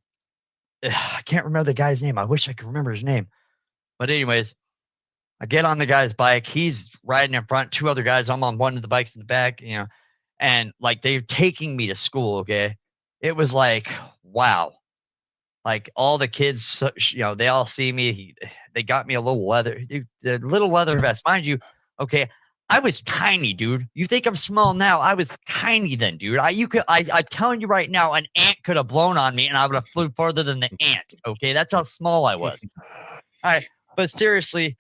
I can't remember the guy's name. I wish I could remember his name. But anyways, I get on the guy's bike. He's riding in front. Two other guys. I'm on one of the bikes in the back. And like they're taking me to school. Okay, it was like wow. Like all the kids, they all see me. They got me a little the little leather vest, mind you. Okay, I was tiny, dude. You think I'm small now? I was tiny then, dude. I'm telling you right now, an ant could have blown on me, and I would have flew farther than the ant. Okay, that's how small I was. All right, but seriously,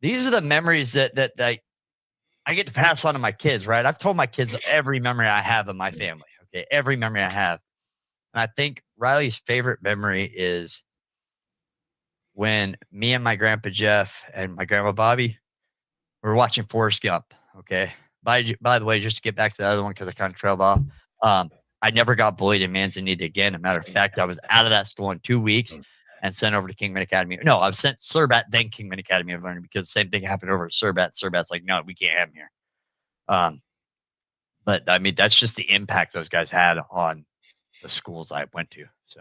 these are the memories that I get to pass on to my kids. Right? I've told my kids every memory I have of my family. Okay, every memory I have. And I think Riley's favorite memory is when me and my grandpa Jeff and my grandma Bobby were watching Forrest Gump. Okay. By the way, just to get back to the other one because I kind of trailed off. I never got bullied in Manzanita again. As a matter of fact, I was out of that school in 2 weeks and sent over to Kingman Academy. No, I was sent Surbat, then Kingman Academy of Learning because the same thing happened over at Surbat. Surbat's like, no, we can't have him here. But I mean, that's just the impact those guys had on the schools I went to. So,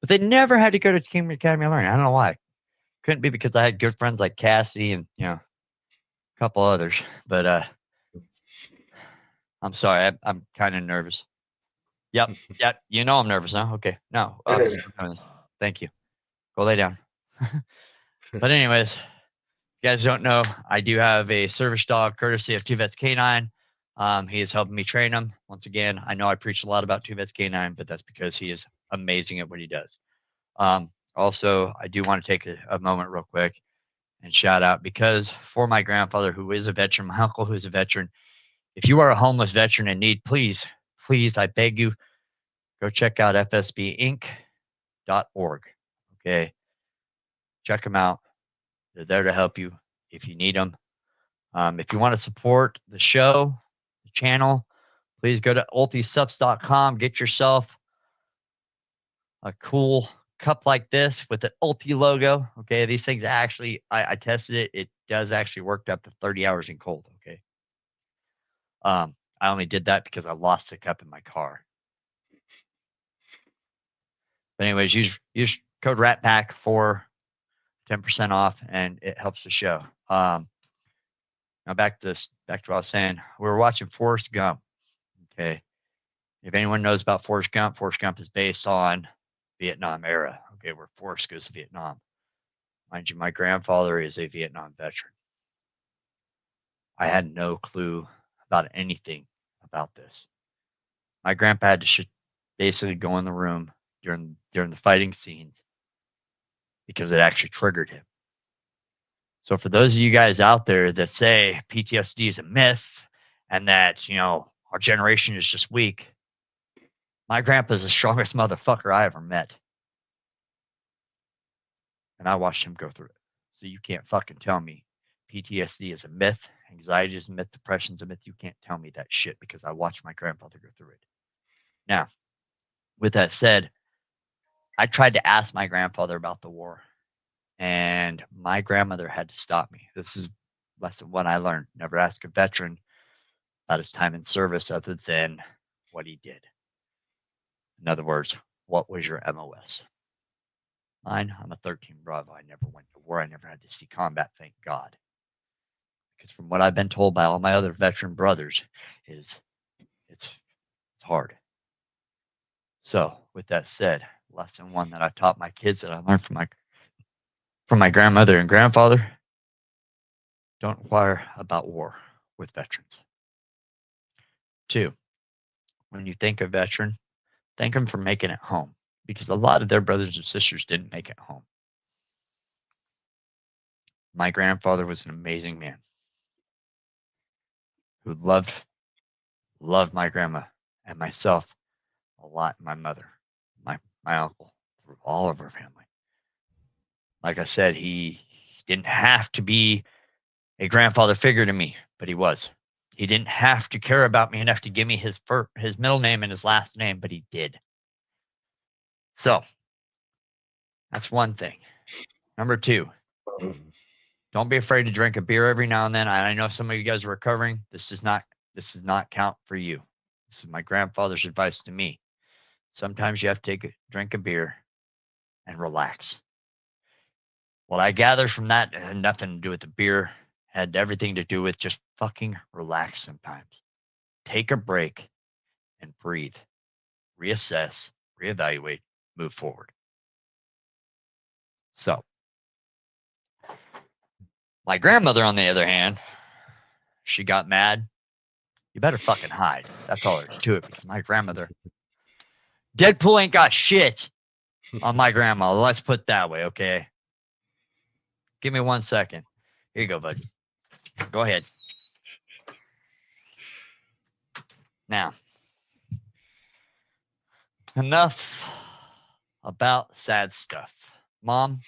but they never had to go to Kingman Academy of Learning. I don't know why. Couldn't be because I had good friends like Cassie and a couple others. But I'm sorry, I'm kind of nervous. Yep, I'm nervous now. Okay, no, thank you. Go lay down. But anyways, you guys don't know, I do have a service dog courtesy of Two Vets Canine. He is helping me train him. Once again, I know I preach a lot about Two Vets Canine, but that's because he is amazing at what he does. Also, I do want to take a moment real quick and shout out because for my grandfather who is a veteran, my uncle who's a veteran, if you are a homeless veteran in need, please, I beg you, go check out fsbinc.org. Okay. Check them out. They're there to help you if you need them. If you want to support the show, the channel, please go to ultisubs.com. Get yourself a cool cup like this with an Ulti logo. Okay. These things actually, I tested it. It does actually work up to 30 hours in cold. Okay. I only did that because I lost the cup in my car. But anyways, use code RATPACK for 10% off, and it helps the show. Now back to what I was saying. We were watching Forrest Gump. Okay, if anyone knows about Forrest Gump is based on Vietnam era. Okay, where Forrest goes to Vietnam. Mind you, my grandfather is a Vietnam veteran. I had no clue about anything about this. My grandpa had to basically go in the room during the fighting scenes because it actually triggered him. So for those of you guys out there that say PTSD is a myth and that, our generation is just weak, my grandpa's the strongest motherfucker I ever met. And I watched him go through it. So you can't fucking tell me PTSD is a myth, anxiety is a myth, depression is a myth. You can't tell me that shit because I watched my grandfather go through it. Now, with that said, I tried to ask my grandfather about the war, and my grandmother had to stop me. This is lesson one I learned. Never ask a veteran about his time in service other than what he did. In other words, what was your MOS? Mine, I'm a 13 Bravo. I never went to war. I never had to see combat, thank God. Because from what I've been told by all my other veteran brothers is it's hard. So with that said, lesson one that I taught my kids that I learned from my grandmother and grandfather, don't inquire about war with veterans. 2, when you think of veteran, thank them for making it home because a lot of their brothers and sisters didn't make it home. My grandfather was an amazing man who loved my grandma and myself a lot. My mother, my uncle, all of our family. Like I said, he didn't have to be a grandfather figure to me, but he was. He didn't have to care about me enough to give me his middle name and his last name, but he did. So that's one thing. Number two, don't be afraid to drink a beer every now and then. I know some of you guys are recovering. This does not count for you. This is my grandfather's advice to me. Sometimes you have to drink a beer and relax. What I gathered from that had nothing to do with the beer, had everything to do with just fucking relax sometimes. Take a break and breathe, reassess, reevaluate, move forward. So, my grandmother, on the other hand, she got mad. You better fucking hide. That's all there's to it, because my grandmother, Deadpool ain't got shit on my grandma. Let's put it that way, okay? Give me 1 second. Here you go, bud. Go ahead. Now, enough about sad stuff. Mom,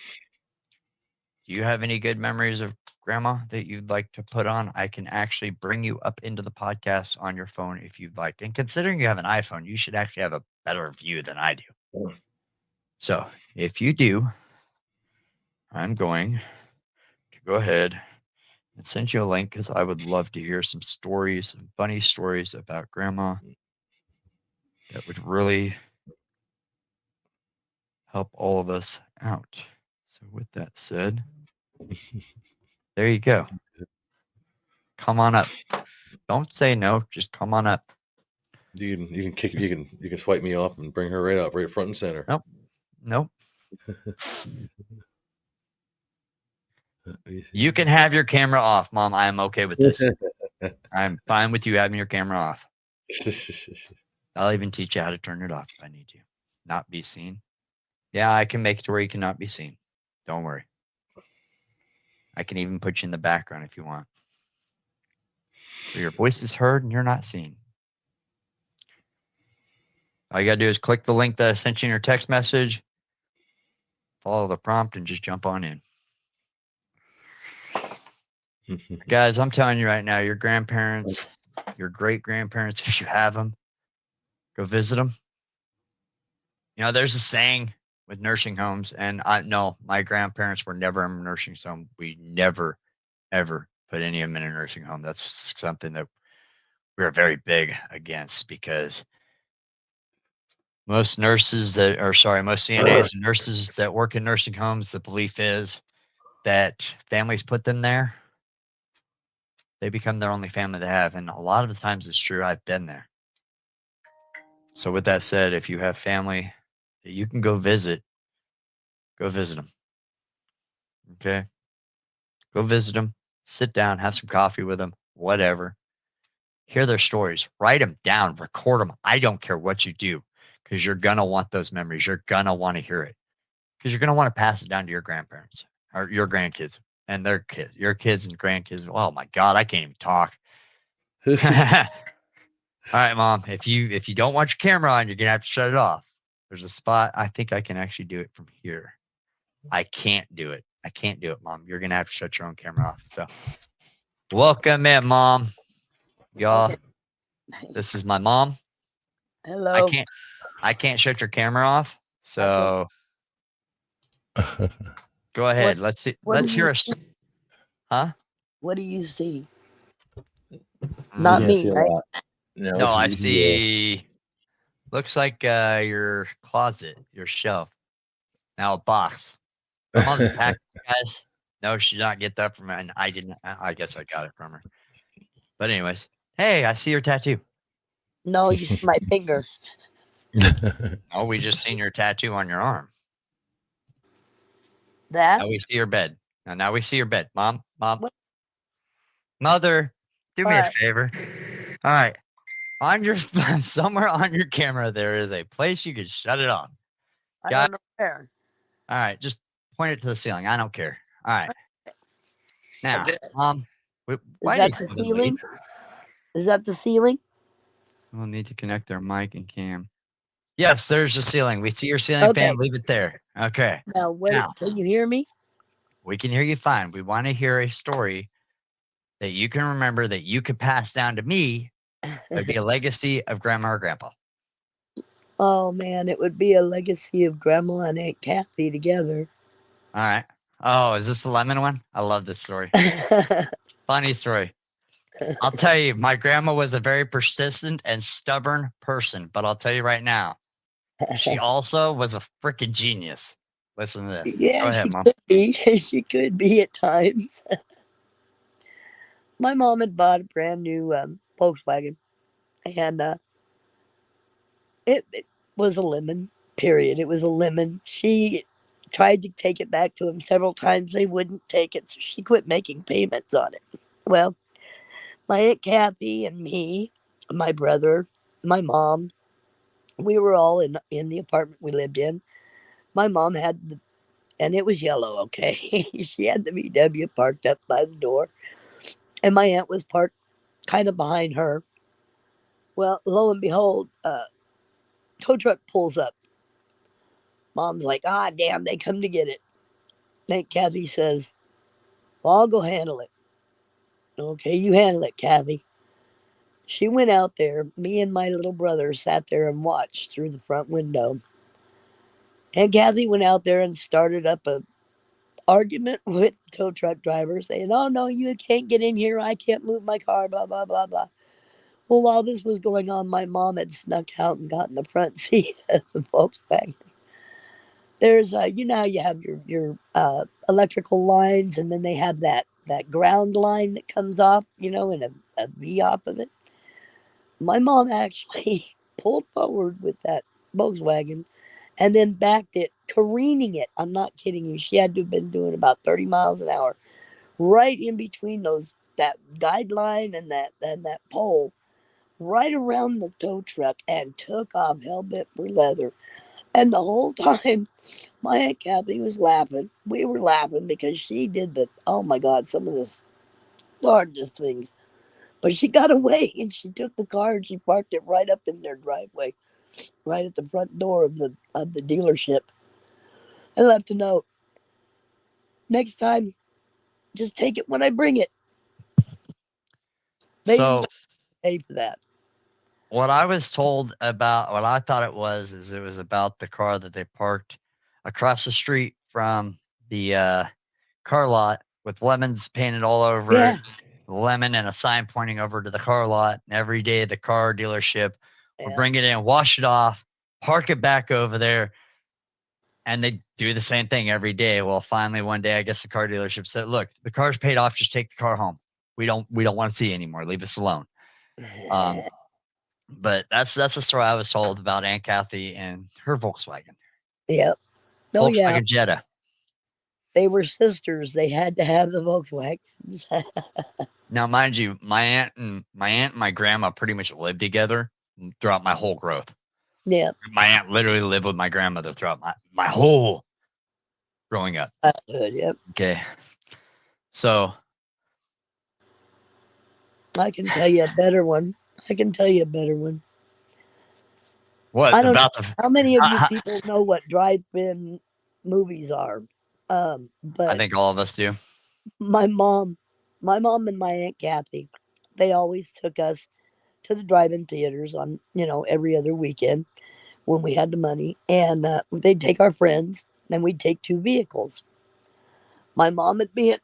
do you have any good memories of grandma that you'd like to put on? I can actually bring you up into the podcast on your phone if you'd like. And considering you have an iPhone, you should actually have a better view than I do. So if you do, I'm going to go ahead and send you a link, because I would love to hear some stories, some funny stories about grandma that would really help all of us out. So with that said, there you go. Come on up. Don't say no. Just come on up. You can swipe me off and bring her right up, right front and center. Nope. You can have your camera off, Mom. I am okay with this. I'm fine with you having your camera off. I'll even teach you how to turn it off if I need to. Not be seen. Yeah, I can make it to where you cannot be seen. Don't worry. I can even put you in the background if you want. So your voice is heard and you're not seen. All you got to do is click the link that I sent you in your text message, follow the prompt, and just jump on in. Guys, I'm telling you right now, your grandparents, your great-grandparents, if you have them, go visit them. You know, there's a saying with nursing homes, and my grandparents were never in a nursing home. We never, ever put any of them in a nursing home. That's something that we are very big against, because most CNAs and nurses that work in nursing homes, the belief is that families put them there. They become their only family to have. And a lot of the times it's true. I've been there. So with that said, if you have family that you can go visit them. Okay? Go visit them. Sit down, have some coffee with them, whatever. Hear their stories. Write them down. Record them. I don't care what you do, because you're going to want those memories. You're going to want to hear it, because you're going to want to pass it down to your grandparents or your grandkids and their kids, your kids and grandkids. Oh my God, I can't even talk. All right, Mom, if you don't want your camera on, you're going to have to shut it off. There's a spot. I think I can actually do it from here. I can't do it, Mom. You're going to have to shut your own camera off. So welcome in, Mom. Y'all, this is my mom. Hello. I can't shut your camera off. So go ahead. Let's hear us. Huh? What do you see? Not me, right? No, I see. Looks like your closet, your shelf. Now a box. My mom's packed, guys. No, she did not get that from me, and I didn't. I guess I got it from her. But anyways, hey, I see your tattoo. No, you see my finger. Oh, we just seen your tattoo on your arm. That? Now we see your bed. Now we see your bed. Mom. What? Mother, do me a What? favor. All right. On your somewhere on your camera, there is a place you can shut it on. I don't know where. All right, just point it to the ceiling. I don't care. All right. Now, Mom, Is that the ceiling? Is that the ceiling? We'll need to connect their mic and cam. Yes, there's the ceiling. We see your ceiling Okay. fan. Leave it there. Okay. Now, Now, can you hear me? we can hear you fine. We want to hear a story that you can remember that you could pass down to me. It'd be a legacy of grandma or grandpa. Oh man, it would be a legacy of Grandma and Aunt Kathy together. All right. Oh, is this the lemon one? I love this story. Funny story. I'll tell you, my grandma was a very persistent and stubborn person, but I'll tell you right now, she also was a freaking genius. Listen to this. Yeah, Go ahead, she Mom. could be. She could be at times. My mom had bought a brand new Volkswagen, and it was a lemon. Period. It was a lemon. She tried to take it back to him several times. They wouldn't take it, so she quit making payments on it. Well, my Aunt Kathy and me, my brother, my mom, we were all in the apartment we lived in. My mom had the, and it was yellow, okay? She had the VW parked up by the door, and my aunt was parked kind of behind her. Well, lo and behold, tow truck pulls up. Mom's like, ah, damn, they come to get it. Aunt Kathy says, well, I'll go handle it. Okay, you handle it, Kathy. She went out there. Me and my little brother sat there and watched through the front window. And Kathy went out there and started up a argument with the tow truck driver, saying, oh, no, you can't get in here. I can't move my car, blah, blah, blah, blah. Well, while this was going on, my mom had snuck out and got in the front seat of the Volkswagen. There's, you know, how you have your electrical lines, and then they have that ground line that comes off, you know, and a V off of it. My mom actually pulled forward with that Volkswagen and then backed it, careening it. I'm not kidding you. She had to have been doing about 30 miles an hour, right in between that guideline and that pole, right around the tow truck, and took off hell bent for leather. And the whole time, my Aunt Kathy was laughing. We were laughing because she did oh my God, some of the largest things. But she got away and she took the car and she parked it right up in their driveway, right at the front door of the dealership. And left a note. Next time, just take it when I bring it. They So, used to pay for that. what I was told about what I thought it was it was about the car that they parked across the street from the car lot with lemons painted all over Yeah. it, lemon and a sign pointing over to the car lot. And every day the car dealership would Yeah. bring it in, wash it off, park it back over there, and they do the same thing every day. Well, finally one day, I guess the car dealership said, "Look, the car's paid off. Just take the car home. We don't want to see you anymore. Leave us alone." But that's the story I was told about Aunt Kathy and her Volkswagen. Yep. Oh, Volkswagen yeah. Jetta. They were sisters. They had to have the Volkswagens. Now, mind you, my aunt and my grandma pretty much lived together throughout my whole growth. Yeah. My aunt literally lived with my grandmother throughout my whole growing up. Good. Yep. Okay. So I can tell you a better one. what I don't know about the how many of you people know what drive-in movies are. I But think all of us do. my mom and my Aunt Kathy, they always took us to the drive-in theaters on, every other weekend when we had the money. And they'd take our friends, and we'd take two vehicles. My mom would be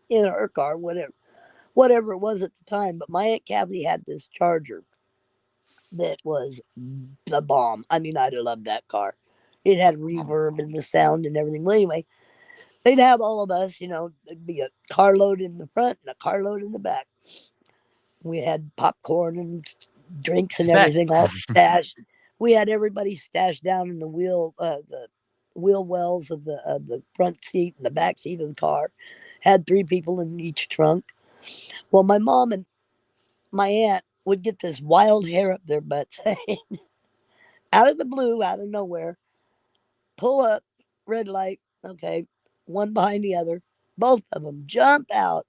in her car, whatever it was at the time. But my Aunt Kathy had this Charger that was the bomb. I mean, I loved that car. It had reverb and the sound and everything. Well, anyway, they'd have all of us, there'd be a carload in the front and a carload in the back. We had popcorn and drinks and everything all stashed. We had everybody stashed down in the wheel wells of the front seat and the back seat of the car. Had three people in each trunk. Well, my mom and my aunt would get this wild hair up their butts out of the blue, out of nowhere. Pull up, red light, okay, one behind the other. Both of them jump out,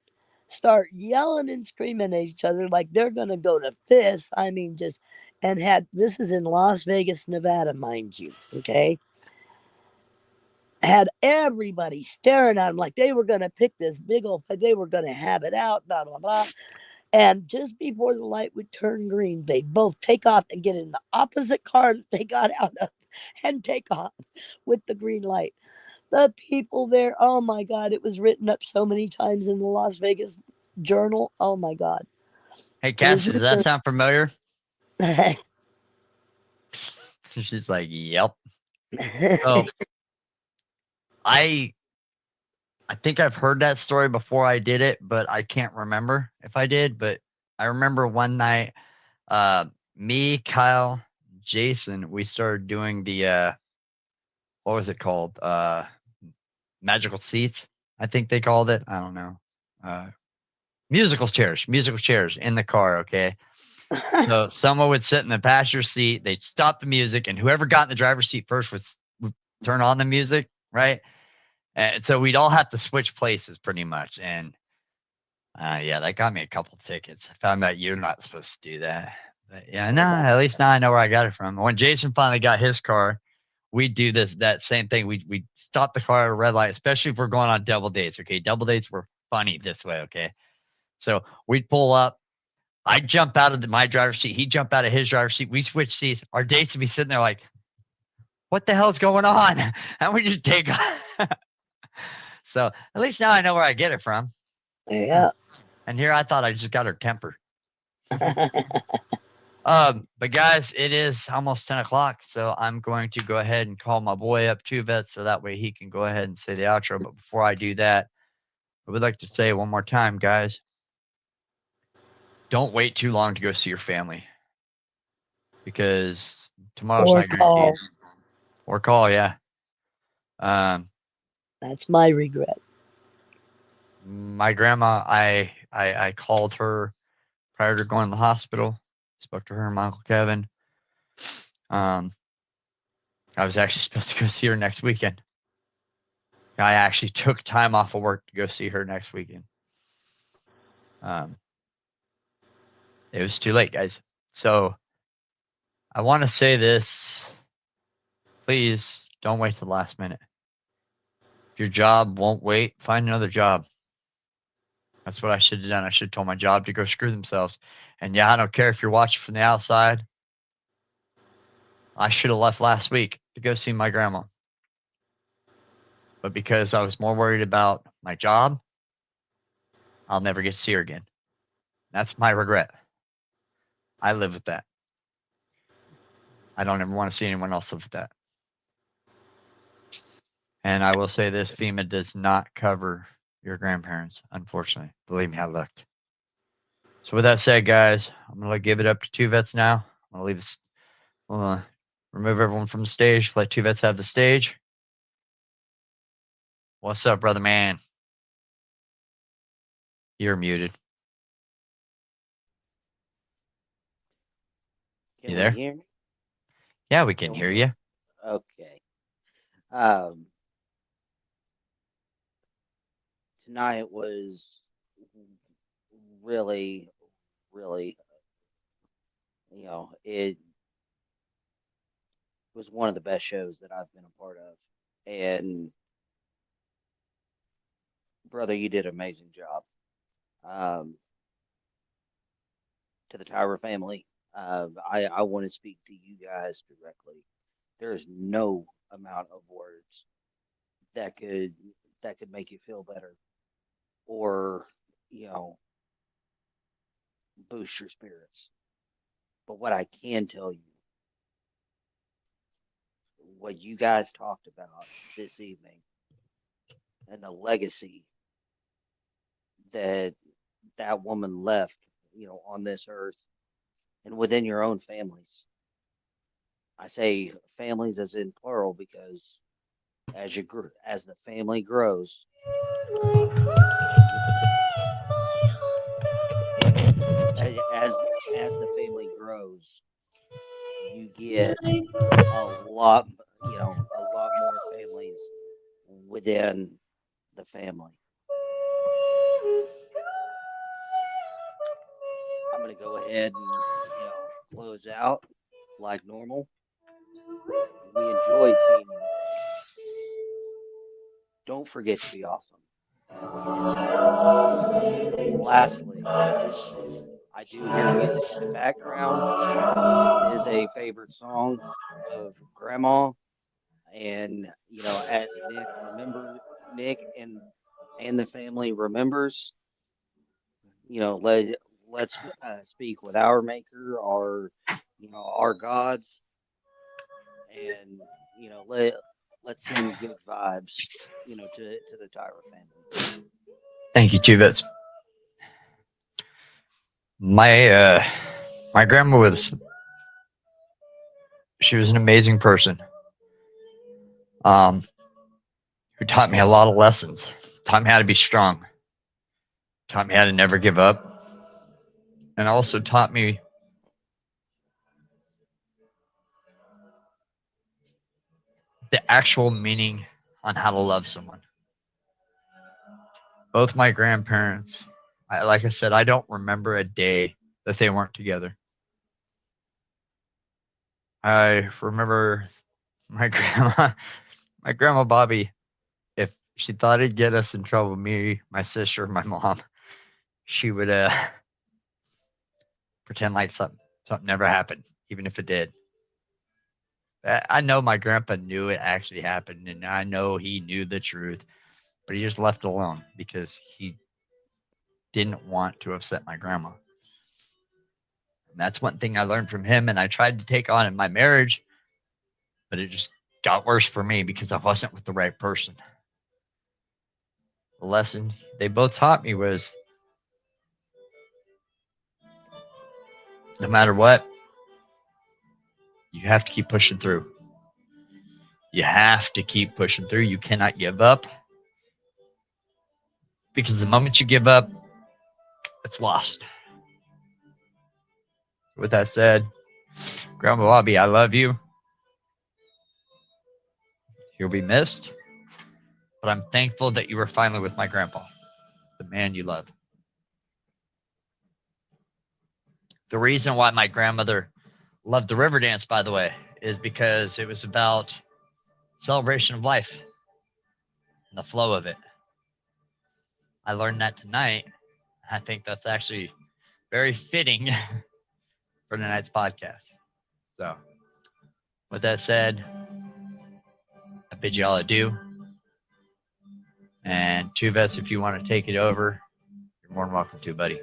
start yelling and screaming at each other like they're gonna go to fists. I mean, just and had this is in Las Vegas, Nevada, mind you. Okay, had everybody staring at them like they were gonna pick this big old. They were gonna have it out. Blah blah blah. And just before the light would turn green, they'd both take off and get in the opposite car that they got out of and take off with the green light. The people there, oh my God, it was written up so many times in the Las Vegas Journal. Oh my God. Hey, Cass, does that sound familiar? Even... She's like, yep. So I think I've heard that story before I did it, but I can't remember if I did. But I remember one night, me, Kyle, Jason, we started doing the what was it called? Magical seats, I think they called it. I don't know. Musical chairs in the car. Okay. So someone would sit in the passenger seat, they'd stop the music, and whoever got in the driver's seat first would turn on the music, right? And so we'd all have to switch places pretty much. And yeah, that got me a couple tickets. I found out you're not supposed to do that. But yeah, no, at least now I know where I got it from. When Jason finally got his car, we do that same thing. We stop the car at a red light, especially if we're going on double dates. Okay, double dates were funny this way. Okay, so we'd pull up. I'd jump out of my driver's seat. He'd jump out of his driver's seat. We switch seats. Our dates would be sitting there like, what the hell's going on? And we just take off. So at least now I know where I get it from. Yeah. And here I thought I just got her temper. But guys, it is almost 10 o'clock. So I'm going to go ahead and call my boy up, Two Vets, so that way he can go ahead and say the outro. But before I do that, I would like to say one more time, guys, don't wait too long to go see your family, because tomorrow's Or not call. guaranteed. Or call, yeah. That's my regret. My grandma, I called her prior to going to the hospital. Spoke to her and my Uncle Kevin. I was actually supposed to go see her next weekend. I actually took time off of work to go see her next weekend. It was too late, guys. So I want to say this. Please don't wait till the last minute. If your job won't wait, find another job. That's what I should have done. I should have told my job to go screw themselves. And yeah, I don't care if you're watching from the outside. I should have left last week to go see my grandma. But because I was more worried about my job, I'll never get to see her again. That's my regret. I live with that. I don't ever want to see anyone else live with that. And I will say this, FEMA does not cover your grandparents, unfortunately. Believe me, I looked. So with that said, guys, I'm going to give it up to Two Vets now. I'm going to leave this. Remove everyone from the stage. Let Two Vets have the stage. What's up, brother man? You're muted. Can You we there? hear me? Yeah, we can hear you. Okay. Tonight was really, it was one of the best shows that I've been a part of. And brother, you did an amazing job. To the Tyra family, I want to speak to you guys directly. There is no amount of words that could make you feel better, or you know boost your spirits. But what I can tell you, what you guys talked about this evening, and the legacy that that woman left, on this earth and within your own families. I say families as in plural because as the family grows, as the family grows, you get a lot more families within the family. I'm gonna go ahead and close out like normal. We enjoyed seeing you today. Don't forget to be awesome and know you deserve it. Lastly, I do hear music in the background. This is a favorite song of Grandma, and as Nick and the family remembers, let's speak with our Maker, our gods, and let's send good vibes, to the Tyra family. Thank you, Tuvets. My my grandma was she was an amazing person. Um, who taught me a lot of lessons. Taught me how to be strong. Taught me how to never give up, and also taught me the actual meaning on how to love someone. Both my grandparents, like I said, I don't remember a day that they weren't together. I remember my grandma Bobby. If she thought it'd get us in trouble, me, my sister, my mom, she would pretend like something never happened, even if it did. I know my grandpa knew it actually happened, and I know he knew the truth, but he just left it alone because he didn't want to upset my grandma. And that's one thing I learned from him, and I tried to take on in my marriage, but it just got worse for me because I wasn't with the right person. The lesson they both taught me was no matter what, you have to keep pushing through. You have to keep pushing through. You cannot give up because the moment you give up, it's lost. With that said, Grandma Bobby, I love you. You'll be missed, but I'm thankful that you were finally with my grandpa, the man you love. The reason why my grandmother loved the river dance, by the way, is because it was about celebration of life and the flow of it. I learned that tonight. I think that's actually very fitting for tonight's podcast. So, with that said, I bid you all adieu. And Tuvets, if you want to take it over, you're more than welcome to, buddy.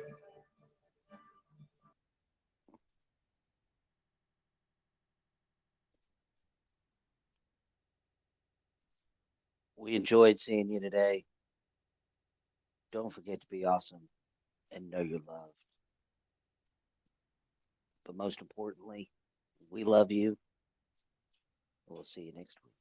We enjoyed seeing you today. Don't forget to be awesome and know you're loved. But most importantly, we love you. We'll see you next week.